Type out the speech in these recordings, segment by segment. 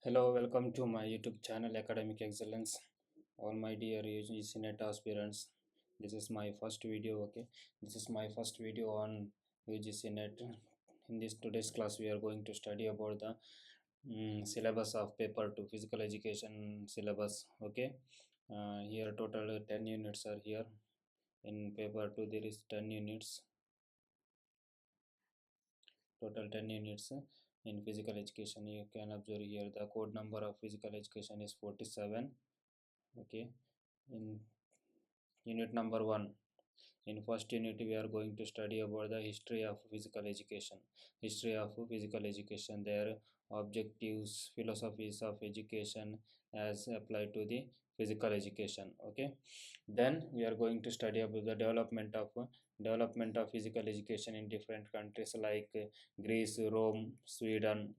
Hello, welcome to my YouTube channel Academic Excellence. All my dear UGC-NET aspirants, this is my first video. Okay, this is my first video on UGC-NET. In this today's class, we are going to study about the syllabus of paper 2 physical education syllabus. Okay, here total 10 units are here. In paper 2, there is 10 units. Total 10 units in physical education. You can observe here the code number of physical education is 47. Okay, in unit number 1, in first unit we are going to study about the history of physical education. History of physical education, their objectives, philosophies of education as applied to the physical education. Okay, then we are going to study about the development of physical education in different countries like Greece, Rome, Sweden,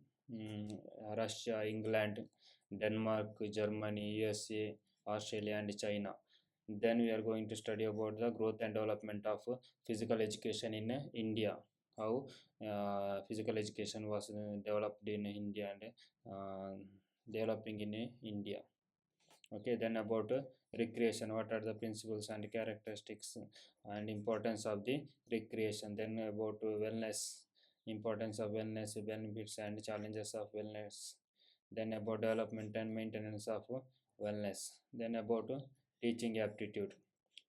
Russia, England, Denmark, Germany, USA, Australia and China. Then we are going to study about the growth and development of physical education in India, how physical education was developed in India and developing in India. Okay, then about recreation, what are the principles and characteristics and importance of the recreation. Then about wellness, importance of wellness, benefits and challenges of wellness. Then about development and maintenance of wellness. Then about teaching aptitude.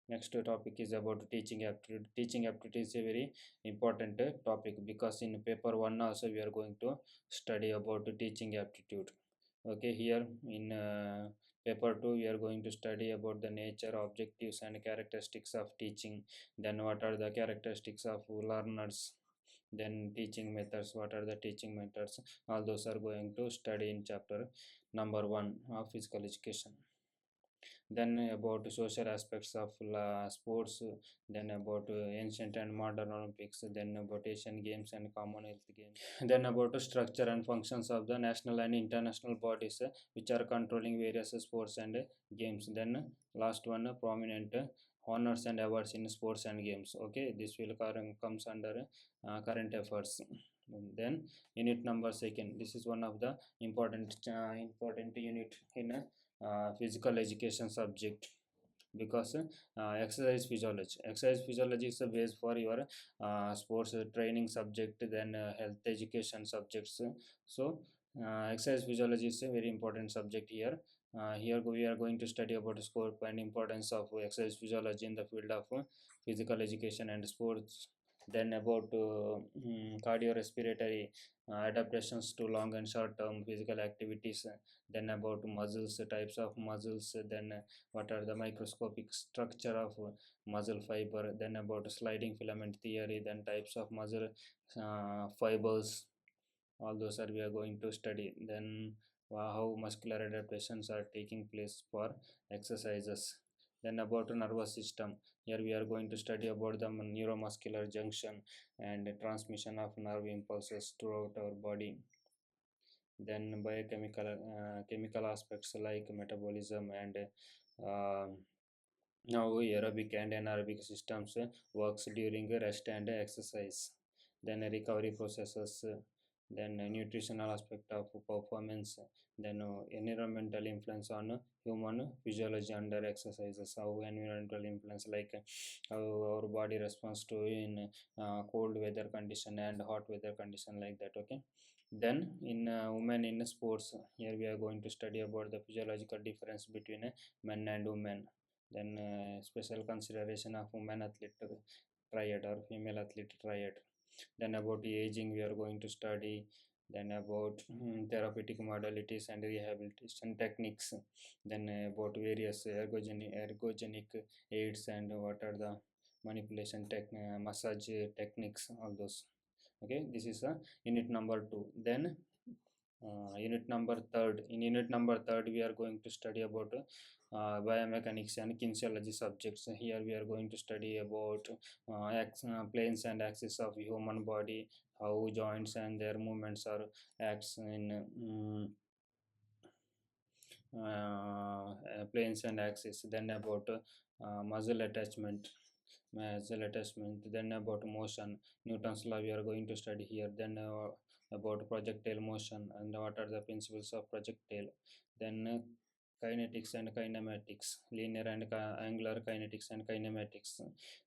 Next topic is about teaching aptitude. Teaching aptitude is a very important topic, because in paper 1 also we are going to study about teaching aptitude. Okay, here in paper 2 we are going to study about the nature, objectives and characteristics of teaching. Then what are the characteristics of learners. Then teaching methods, what are the teaching methods. All those are going to study in chapter number 1 of physical education. Then about social aspects of sports. Then about ancient and modern Olympics. Then about Asian Games and Commonwealth Games. Then about the structure and functions of the national and international bodies which are controlling various sports and games. Then last one, prominent honors and awards in sports and games. Okay, this will comes under current affairs. Then unit number 2, this is one of the important unit in physical education subject, because exercise physiology is a base for your sports training subject, then health education subjects. So exercise physiology is a very important subject here. Here we are going to study about the scope and importance of exercise physiology in the field of physical education and sports. Then about cardiorespiratory adaptations to long and short term physical activities. Then about muscles, types of muscles. Then what are the microscopic structure of muscle fiber. Then about sliding filament theory. Then types of muscle fibers. All those are we are going to study. Then how muscular adaptations are taking place for exercises. Then about the nervous system, here we are going to study about the neuromuscular junction and transmission of nerve impulses throughout our body. Then biochemical chemical aspects like metabolism and uh, now aerobic and anaerobic systems works during rest and exercise. Then recovery processes. Then nutritional aspect of performance. Then environmental influence on human physiology under exercises. How environmental influence, like how our body responds to in cold weather condition and hot weather condition, like that. Okay, then in women in sports, here we are going to study about the physiological difference between men and women. Then special consideration of women athlete triad or female athlete triad. Then about the aging we are going to study. Then about therapeutic modalities and rehabilitation techniques. Then about various ergogenic aids and what are the manipulation massage techniques, all those. Okay, this is a unit number 2. Then unit number third in unit number third we are going to study about biomechanics and kinesiology subjects. Here we are going to study about planes and axis of human body, how joints and their movements are acts in planes and axis. Then about muscle attachment. Then about motion, Newton's law we are going to study here. Then about projectile motion and what are the principles of projectile. Then kinetics and kinematics, linear and angular kinetics and kinematics.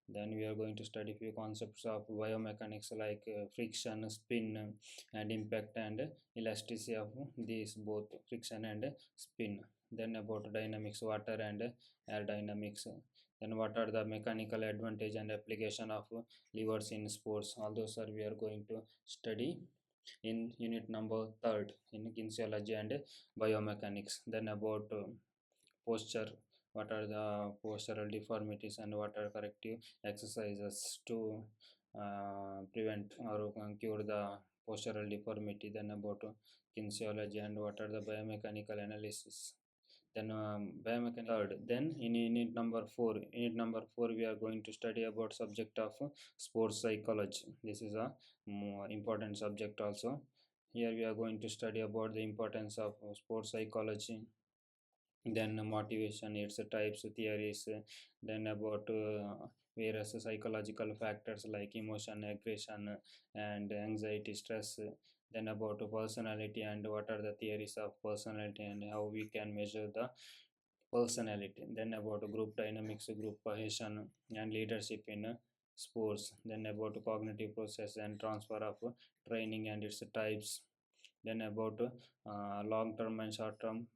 Then we are going to study few concepts of biomechanics like friction, spin, and impact and elasticity of these both friction and spin. Then about dynamics, water and air dynamics. Then what are the mechanical advantage and application of levers in sports. All those are we are going to study in unit number third in kinesiology and biomechanics. Then about posture, what are the postural deformities and what are corrective exercises to prevent or cure the postural deformity. Then about kinesiology and what are the biomechanical analysis. Then biomechanics third. Then in unit number 4 we are going to study about subject of sports psychology. This is a more important subject also. Here we are going to study about the importance of sports psychology, then motivation, its types, theories, then about various psychological factors like emotion, aggression, and anxiety, stress, then about personality and what are the theories of personality and how we can measure the personality, then about group dynamics, group cohesion, and leadership in sports, then about cognitive process and transfer of training and its types, then about long term and short term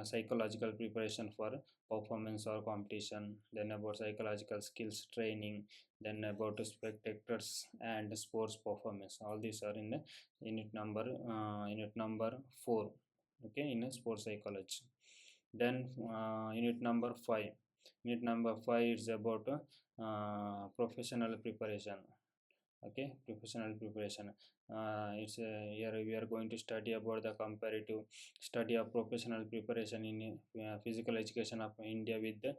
psychological preparation for performance or competition, then about psychological skills training, then about spectators and sports performance. All these are in the unit number 4, okay, in sports psychology. Then unit number 5 is about professional preparation. Okay, professional preparation. It's Here we are going to study about the comparative study of professional preparation in physical education of India with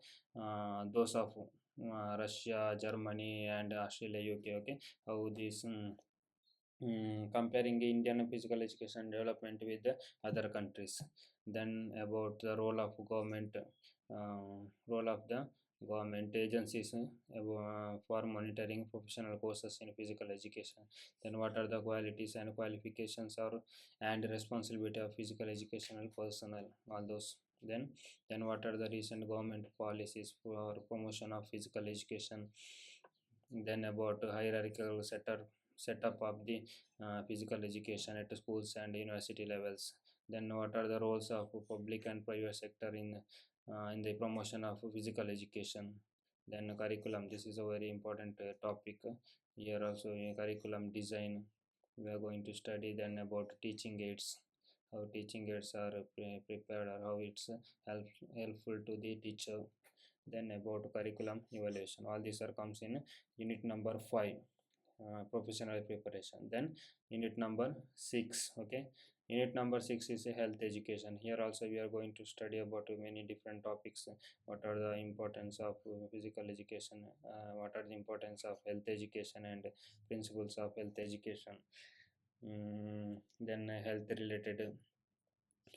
those of Russia, Germany, and Australia, UK. Okay, how this comparing Indian physical education development with the other countries. Then about the role of the government agencies for monitoring professional courses in physical education. Then what are the qualities and qualifications or and responsibility of physical educational personnel, all those. Then what are the recent government policies for promotion of physical education. Then about hierarchical setup of the physical education at schools and university levels. Then what are the roles of public and private sector in the promotion of physical education. Then curriculum, this is a very important topic. Here also curriculum design we are going to study. Then about teaching aids, how teaching aids are prepared or how it's helpful to the teacher. Then about curriculum evaluation, all these are comes in unit number 5, professional preparation. Then unit number 6, okay, unit number 6 is a health education. Here also we are going to study about many different topics. What are the importance of physical education, what are the importance of health education and principles of health education. Then health related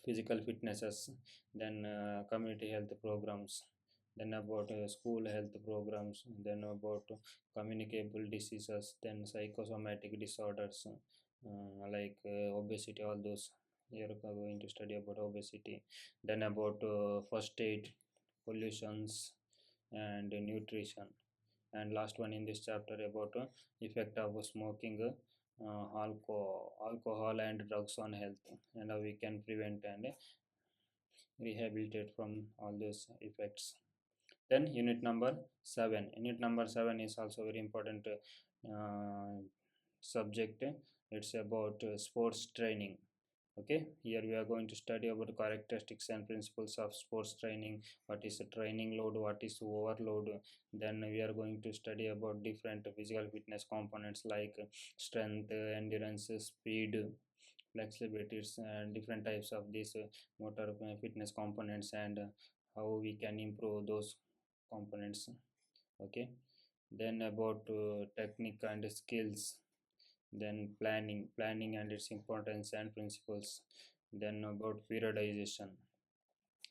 physical fitnesses, then community health programs, then about school health programs, then about communicable diseases, then psychosomatic disorders like obesity, all those. Here we are going to study about obesity. Then about first aid, pollutions, and nutrition. And last one in this chapter about effect of smoking, alcohol and drugs on health, and how we can prevent and rehabilitate from all those effects. Then unit number 7 is also very important subject. It's about sports training. Okay, here we are going to study about characteristics and principles of sports training. What is a training load, what is overload. Then we are going to study about different physical fitness components like strength, endurance, speed, flexibilities, and different types of these motor fitness components, and how we can improve those components. Okay, then about technique and skills, then planning and its importance and principles. Then about periodization,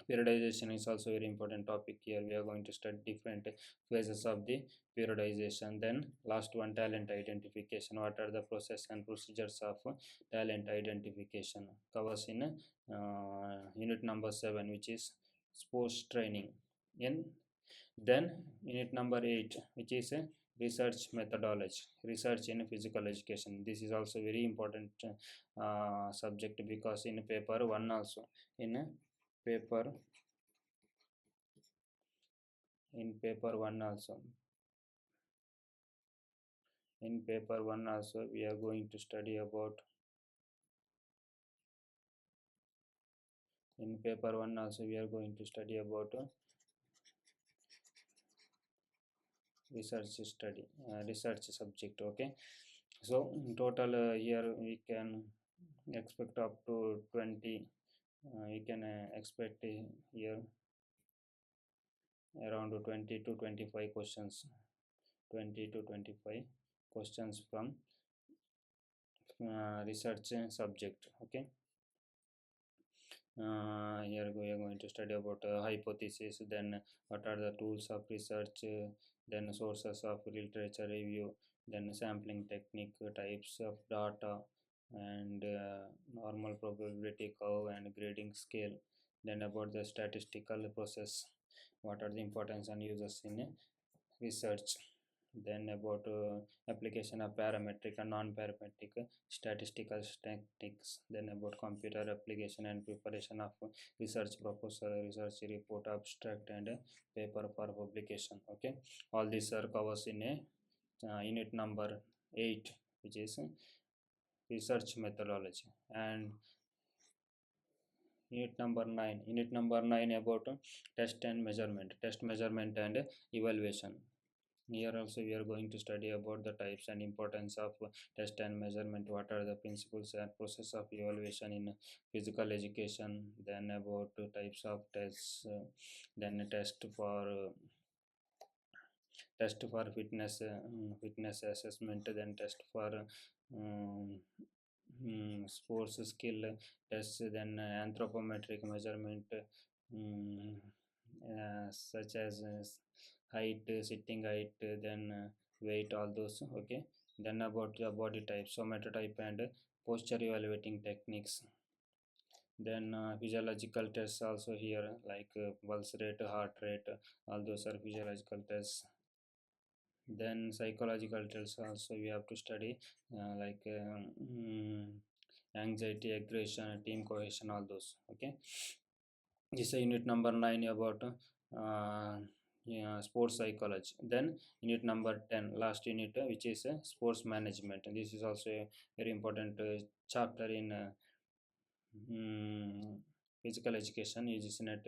Periodization is also very important topic. Here we are going to study different phases of the periodization. Then last one, talent identification. What are the process and procedures of talent identification? Covers in unit number 7, which is sports training. In then unit number 8, which is research methodology, research in physical education. This is also very important subject, because in paper 1 also, in paper paper 1 also, in paper 1 also we are going to study about, in paper 1 also we are going to study about research study, research subject. Okay, so in total here we can expect up to 20, we can expect here around 20 to 25 questions, 20 to 25 questions from research subject. Okay, here we are going to study about hypothesis, then what are the tools of research, then sources of literature review, then sampling technique, types of data, and normal probability curve and grading scale, then about the statistical process, what are the importance and uses in research, then about application of parametric and non-parametric statistical techniques, then about computer application and preparation of research proposal, research report, abstract, and paper for publication. Okay, all these are covers in a unit number 8, which is research methodology. And unit number 9 about test and measurement, test measurement and evaluation. Here also we are going to study about the types and importance of test and measurement, what are the principles and process of evaluation in physical education, then about types of tests, then test for fitness, fitness assessment, then test for sports skill tests, then anthropometric measurement, um, such as height, sitting height, then weight, all those. Okay, then about the body type, somatotype, and posture evaluating techniques. Then physiological tests also here, like pulse rate, heart rate, all those are physiological tests. Then psychological tests also we have to study, like anxiety, aggression, team cohesion, all those. Okay, this is unit number 9 about yeah, sports psychology. Then unit number 10, last unit, which is sports management. This is also a very important chapter in physical education, UGC-NET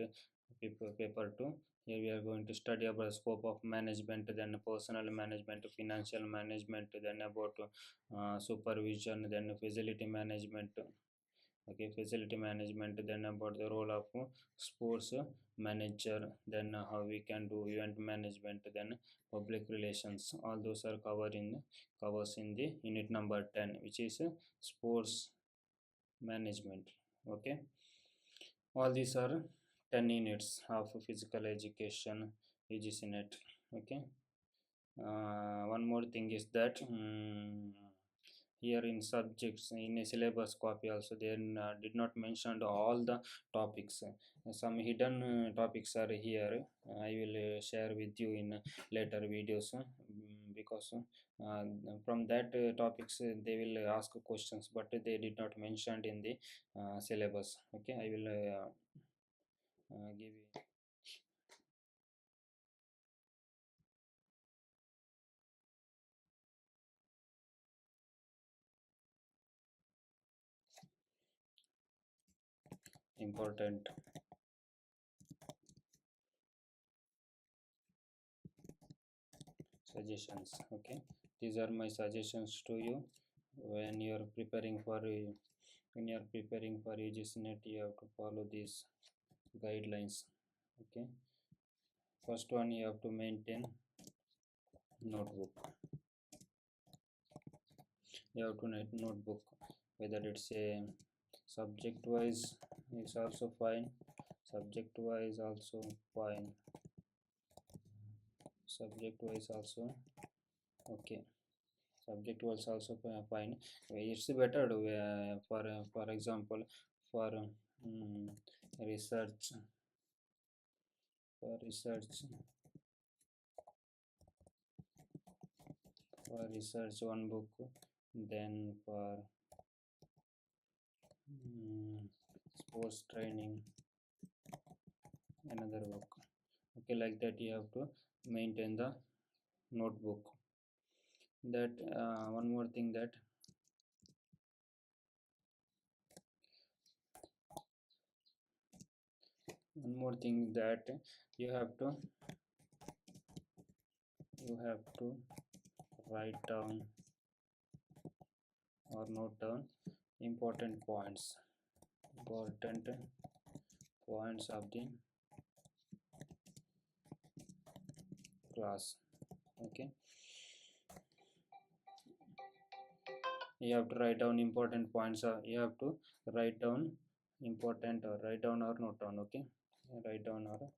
paper 2. Here we are going to study about the scope of management, then personal management, financial management, then about supervision, then facility management. Okay, facility management, then about the role of sports manager, then how we can do event management, then public relations. All those are covers in the unit number 10, which is sports management. Okay, all these are 10 units of physical education, UGC-NET. Okay, one more thing is that here in subjects, in a syllabus copy also, they did not mention all the topics. Some hidden topics are here. I will share with you in later videos, because from that topics they will ask questions, but they did not mentioned in the syllabus. Okay, I will give you important suggestions. Okay, these are my suggestions to you when you are preparing for when you are preparing for UGC-NET. You have to follow these guidelines. Okay, first one, you have to maintain notebook. You have to make notebook, whether it's a subject wise is also fine, subject wise also fine, subject wise also okay, subject was also fine. It's better to, for example, for research, for research, for research one book, then for mm, sports training another book. Okay, like that you have to maintain the notebook. That one more thing, that one more thing that you have to, you have to write down or note down important points, important points of the class. Okay, you have to write down important points, you have to write down important, or write down or note down. Okay, write down or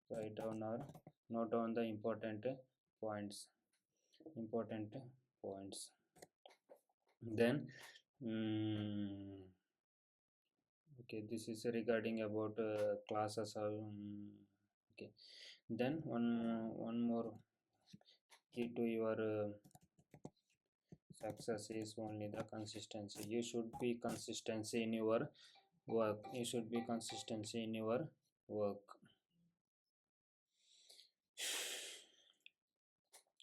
write down or note down the important points, important points. Then okay, this is regarding about classes. Okay, then one more key to your success is only the consistency. You should be consistency in your work, you should be consistency in your work,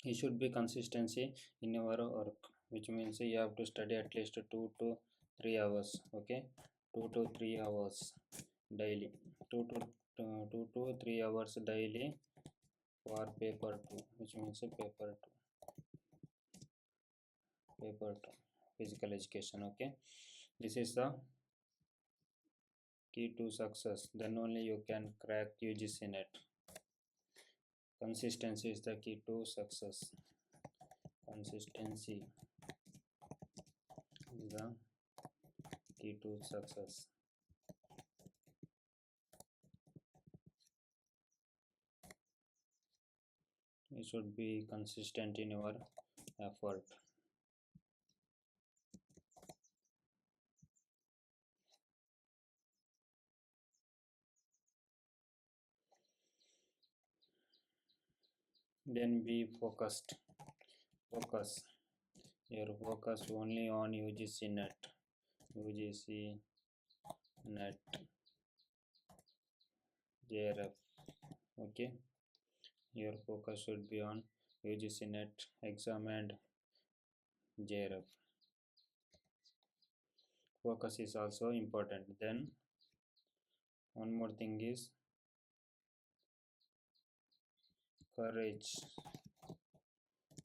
you should be consistency in your work, which means you have to study at least 2 to 3 hours. Okay, 2 to 3 hours daily, 2 to 3 hours daily for paper 2, which means paper 2 physical education. Okay, this is the key to success, then only you can crack UGC-NET. Consistency is the key to success, consistency is the key to success. You should be consistent in your effort. Then be focused, focus your focus only on UGC-NET, UGC-NET JRF. Okay, your focus should be on UGC-NET exam and JRF. Focus is also important. Then one more thing is courage,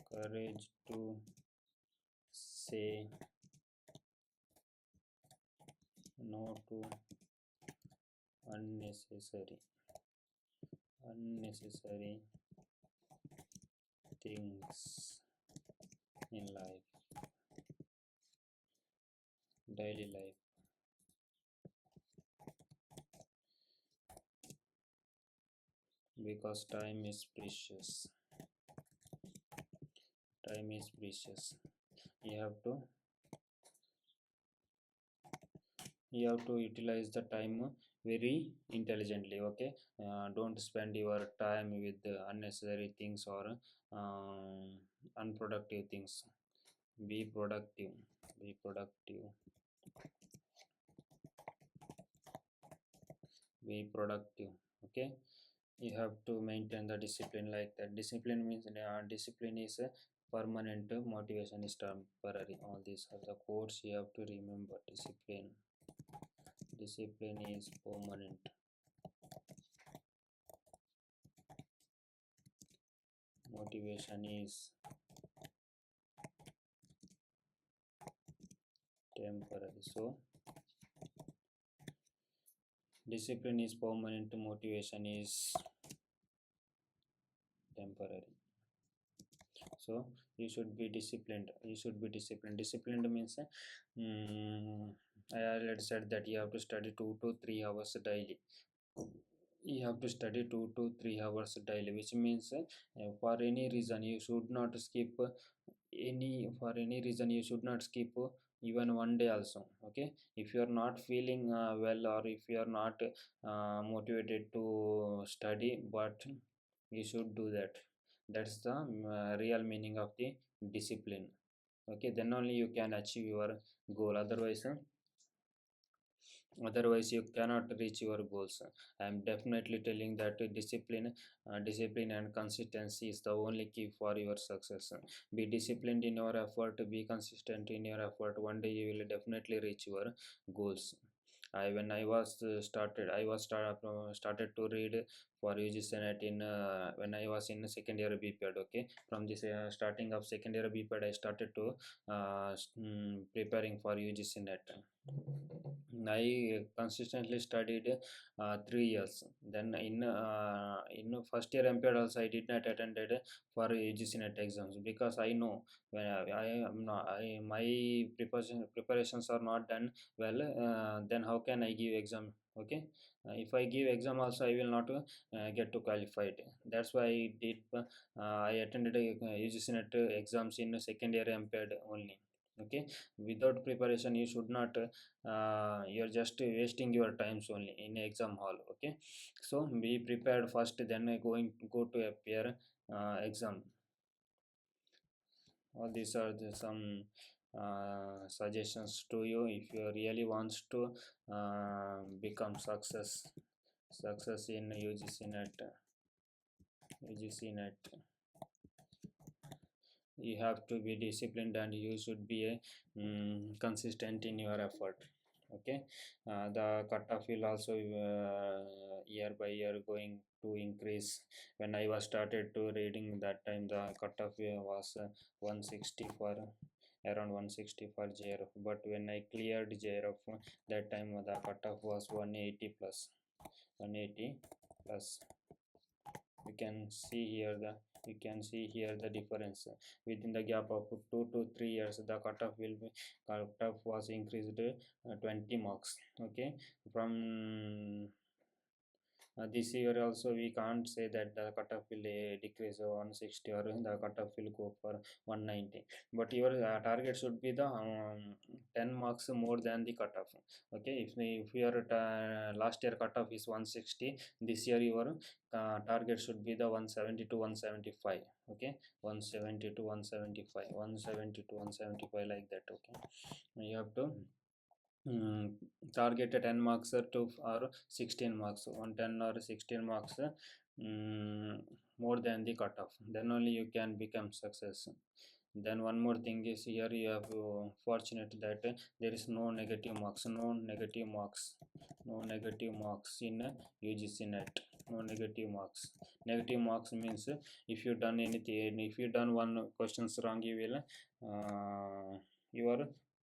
courage to say no to unnecessary things in life, daily life, because time is precious, time is precious. You have to, you have to utilize the time very intelligently. Okay, don't spend your time with unnecessary things or unproductive things. Be productive, be productive, be productive. Okay, you have to maintain the discipline. Like that, discipline means discipline is a permanent, motivation is temporary. All these are the quotes you have to remember. Discipline, discipline is permanent, motivation is temporary. So discipline is permanent, motivation is temporary. So you should be disciplined, you should be disciplined. Disciplined means already said that you have to study 2 to 3 hours daily. You have to study 2 to 3 hours daily, which means for any reason you should not skip any reason you should not skip even one day also. Okay, if you are not feeling well, or if you are not motivated to study, but you should do that. That's the real meaning of the discipline. Okay, then only you can achieve your goal. Otherwise you cannot reach your goals. I am definitely telling that discipline and consistency is the only key for your success. Be disciplined in your effort, be consistent in your effort. One day you will definitely reach your goals. When I was started to read for UGC-NET in when I was in second year BPED. Okay, from this starting of second year BPED, I started to preparing for UGC-NET. I consistently studied 3 years. Then in first year MPED also I did not attended for UGC-NET exams, because I know when I am not my preparations are not done well. Then how can I give exam? Okay, if I give exam also, I will not get to qualified. That's why I attended UGC-NET exams in second year MPED only. Okay, without preparation you should not you're just wasting your times only in exam hall. Okay, so be prepared first, then go to appear exam. All these are some suggestions to you if you really wants to become success in UGC-NET. You have to be disciplined, and you should be consistent in your effort. Okay, the cutoff will also year by year going to increase. When I was started to reading, that time the cutoff was 160 for around 160 for JRF, but when I cleared JRF, that time the cutoff was 180 plus. 180 plus. You can see here the difference. Within the gap of 2 to 3 years, the cutoff was increased 20 marks. Okay, from this year also we can't say that the cutoff will decrease 160, or the cutoff will go for 190, but your target should be the 10 marks more than the cutoff. Okay, if your last year cutoff is 160, this year your target should be the 170 to 175. Okay, 170 to 175, 170 to 175, like that. Okay, you have to mm, target a 10 marks to or 16 marks, 110 or 16 marks more than the cutoff, then only you can become success. Then one more thing is, here you have fortunate that there is no negative marks, no negative marks in UGC-NET. No negative marks. Negative marks means if you done anything, if you done one questions wrong, you will your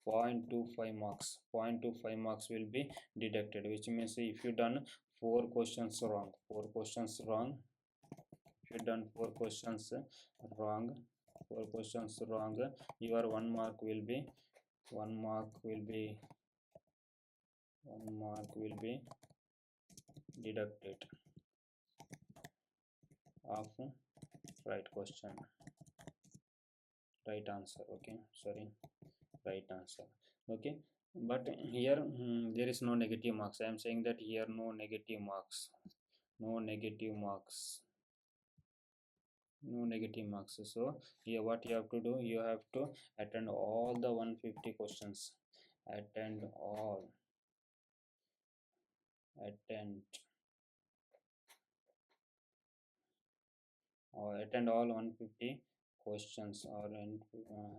0.25 marks, 0.25 marks will be deducted, which means if you done four questions wrong, if you done wrong four questions wrong, your one mark will be deducted of right question, right answer. Okay, sorry, right answer. Okay, but here there is no negative marks. I am saying that here no negative marks, no negative marks, no negative marks. So here what you have to do, you have to attend all the 150 questions, attend all, attend or attend all 150 questions, or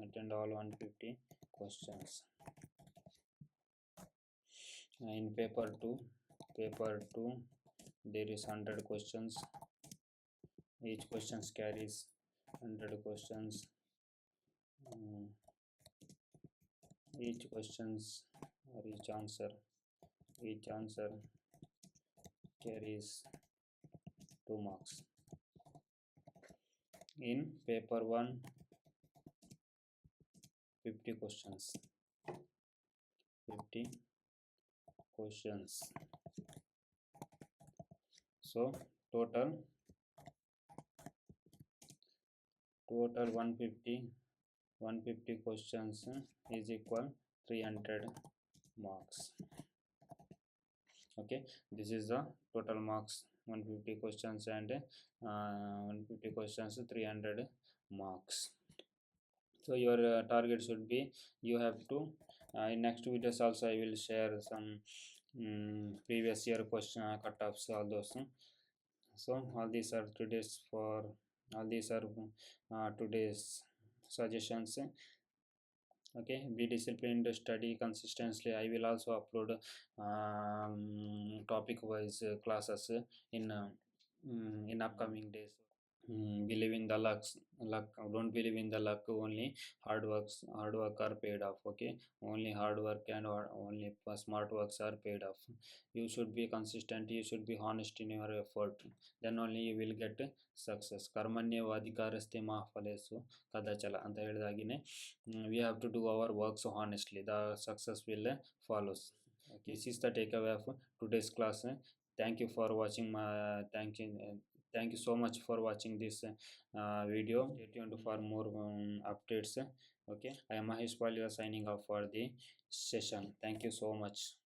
attend all 150 questions. In paper 2 there is 100 questions. Each questions carries 100 questions. Each questions or each answer carries 2 marks. In paper 1, 50 questions, 50 questions. So total 150 questions is equal 300 marks. Okay, this is the total marks, 150 questions and 150 questions 300 marks. So your target should be, you have to in next videos also I will share some previous year question cut-offs, all those. So all these are today's suggestions. Okay, be disciplined, study consistently. I will also upload topic wise classes in upcoming days. Believe in the luck. Don't believe in the luck only. Hard work are paid off. Okay, only hard work and only smart works are paid off. You should be consistent, you should be honest in your effort, then only you will get success. Karmanyavadhikaraste ma phalesu kadachala anta ಹೇಳಿದಾಗಿನೇ we have to do our works honestly, the success will follows. Okay, this is the takeaway of today's class. Thank you for watching my thank you so much for watching this video. Stay tuned for more updates. Okay, I am Mahesh Palia signing off for the session. Thank you so much.